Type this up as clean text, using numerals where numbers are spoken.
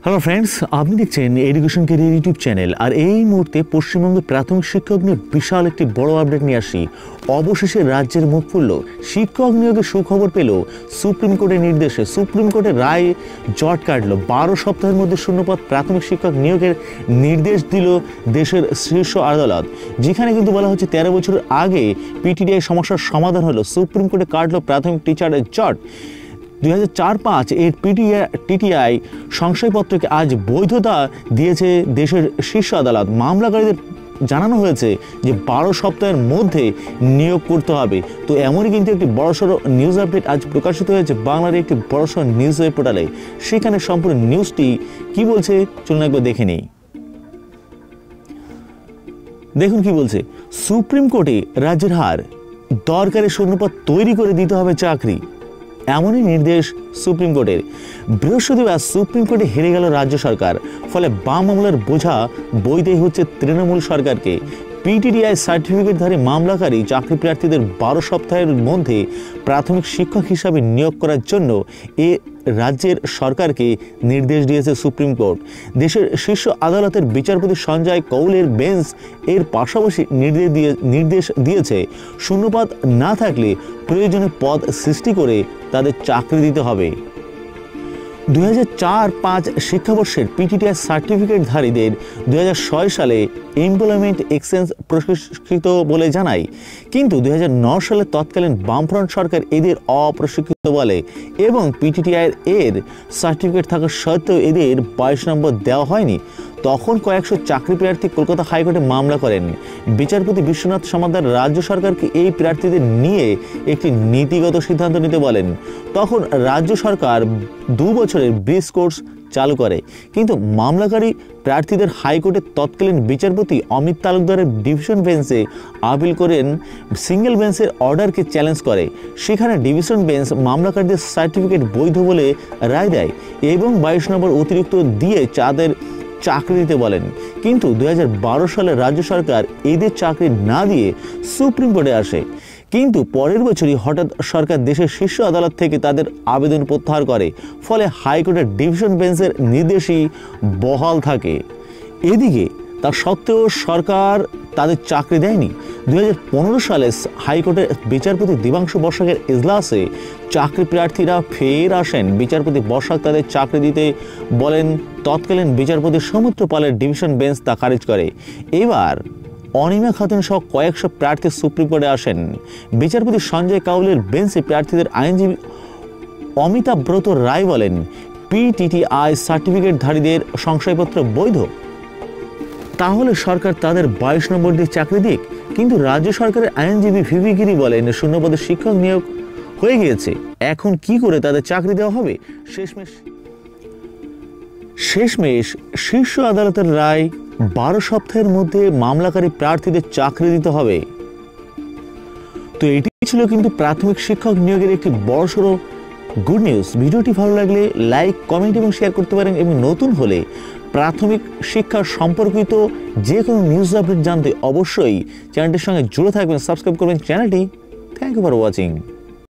Hello friends, আপনি দেখছেন education career YouTube channel. আর এই মুহূর্তে পশ্চিমবঙ্গে প্রাথমিক শিক্ষক নিয়ে বিশাল একটি বড় আপডেট নিয়ে আসি। অবশেষে রাজ্যের মুখ খুলল, শিক্ষক নিয়োগে সুখবর পেল সুপ্রিম কোর্টের নির্দেশে। সুপ্রিম কোর্টের রায় জট কাটল। 12 সপ্তাহের মধ্যে শূন্যপদ প্রাথমিক শিক্ষক নিয়োগের নির্দেশ দিল দেশের শীর্ষ আদালত, যেখানে কিন্তু বলা হচ্ছে 13 বছর আগে পিটিডিআই সমস্যার সমাধান হলো। সুপ্রিম কোর্টে কাটল প্রাথমিক টিচারের জট। 2004-05 এর টিটিআই সংশয়পত্রকে আজ বৈধতা দিয়েছে দেশের শীর্ষ আদালত। মামলাকারীদের জানানো হয়েছে যে 12 সপ্তাহের মধ্যে নিয়োগ করতে হবে। তো এমনই কিন্তু একটি বড়সড় নিউজ আপডেট আজ প্রকাশিত হয়েছে বাংলার একটি বড়সড় নিউজ ওয়েব পোর্টালে। সেখানে সম্পূর্ণ নিউজটি কি বলছে চলুন একবার দেখে নিই। দেখুন কি বলছে। সুপ্রিম কোর্টে রাজ্যের হার, দরকারি শূন্যপদ তৈরি করে দিতে হবে চাকরি, এমনই নির্দেশ সুপ্রিম কোর্টের। বৃহস্পতিবার সুপ্রিম কোর্টে হেরে গেল রাজ্য সরকার। ফলে বাম মামলার বোঝা বইতেই হচ্ছে তৃণমূল সরকারকে। পিটিডিআই সার্টিফিকেটধারী মামলাকারী চাকরি প্রার্থীদের 12 সপ্তাহের মধ্যে প্রাথমিক শিক্ষক হিসাবে নিয়োগ করার জন্য রাজ্যের সরকারকে নির্দেশ দিয়েছে সুপ্রিম কোর্ট। দেশের শীর্ষ আদালতের বিচারপতি সঞ্জয় কৌলের বেঞ্চ এর পাশাপাশি নির্দেশ দিয়েছে শূন্যপদ না থাকলে প্রয়োজনে পদ সৃষ্টি করে তাদের চাকরি দিতে হবে। 2004-05 শিক্ষাবর্ষের পিটিডিআই সার্টিফিকেটধারীদের 2006 সালে এমপ্লয়মেন্ট এক্সচেঞ্জ প্রশিক্ষিত বলে জানায়, কিন্তু 2009 সালে তৎকালীন বামফ্রন্ট সরকার এদের অপ্রশিক্ষিত বলে এবং পিটিডিআই এর সার্টিফিকেট থাকা সত্ত্বেও এদের 22 নম্বর দেওয়া হয়নি। তখন কয়েকশো চাকরি প্রার্থী কলকাতা হাইকোর্টে মামলা করেন। বিচারপতি বিশ্বনাথ সমাদ্দার রাজ্য সরকারকে এই প্রার্থীদের নিয়ে একটি নীতিগত সিদ্ধান্ত নিতে বলেন। তখন রাজ্য সরকার 2 বছরের ব্রিজ কোর্স চালু করে, কিন্তু মামলাকারী প্রার্থীদের হাইকোর্টের তৎকালীন বিচারপতি অমিত তালুকদারের ডিভিশন বেঞ্চে আপিল করেন। সিঙ্গেল বেঞ্চের অর্ডারকে চ্যালেঞ্জ করে। সেখানে ডিভিশন বেঞ্চ মামলাকারীদের সার্টিফিকেট বৈধ বলে রায় দেয় এবং 22 নম্বর অতিরিক্ত দিয়ে তাদের চাকরি দিতে বলেন। কিন্তু 2012 সালে রাজ্য সরকার এদের চাকরি না দিয়ে সুপ্রিম কোর্টে আসে। কিন্তু পরের বছরই হঠাৎ সরকার দেশের শীর্ষ আদালত থেকে তাদের আবেদন প্রত্যাহার করে। ফলে হাইকোর্টের ডিভিশন বেঞ্চের নির্দেশই বহাল থাকে। এদিকে তা সত্ত্বেও সরকার তাদের চাকরি দেয়নি। 2015 সালে হাইকোর্টের বিচারপতি দেবাংশু বসাকের এজলাসে চাকরি প্রার্থীরা ফের আসেন। বিচারপতি বসাক তাদের চাকরি দিতে বলেন। তৎকালীন বিচারপতি সৌমিত্র পালের ডিভিশন বেঞ্চ তা খারিজ করে। এবার অনিমা খাতুন সহ কয়েকশো প্রার্থী সুপ্রিম কোর্টে আসেন। বিচারপতি সঞ্জয় কাউলের বেঞ্চে প্রার্থীদের আইনজীবী অমিতাভ ব্রত রায় বলেন, পিটিটিআই সার্টিফিকেটধারীদের সংশয়পত্র বৈধ, তাহলে সরকার তাদের 22 নম্বর দিয়ে চাকরি দিক। কিন্তু রাজ্য সরকারের আইনজীবী ভিভি গিরি বলেন, শূন্যপদে শিক্ষক নিয়োগ হয়ে গিয়েছে, এখন কি করে তাদের চাকরি দেওয়া হবে। শেষমেশ শীর্ষ আদালতের রায়, 12 সপ্তাহের মধ্যে মামলাকারী প্রার্থীদের চাকরি দিতে হবে। তো এটি ছিল কিন্তু প্রাথমিক শিক্ষক নিয়োগের একটি বড়সড় গুড নিউজ। ভিডিওটি ভালো লাগলে লাইক, কমেন্ট এবং শেয়ার করতে পারেন এবং নতুন হলে প্রাথমিক শিক্ষা সম্পর্কিত যে কোনো নিউজ আপডেট জানতে অবশ্যই চ্যানেলটির সঙ্গে জুড়ে থাকবেন, সাবস্ক্রাইব করবেন চ্যানেলটি। Thank you for watching.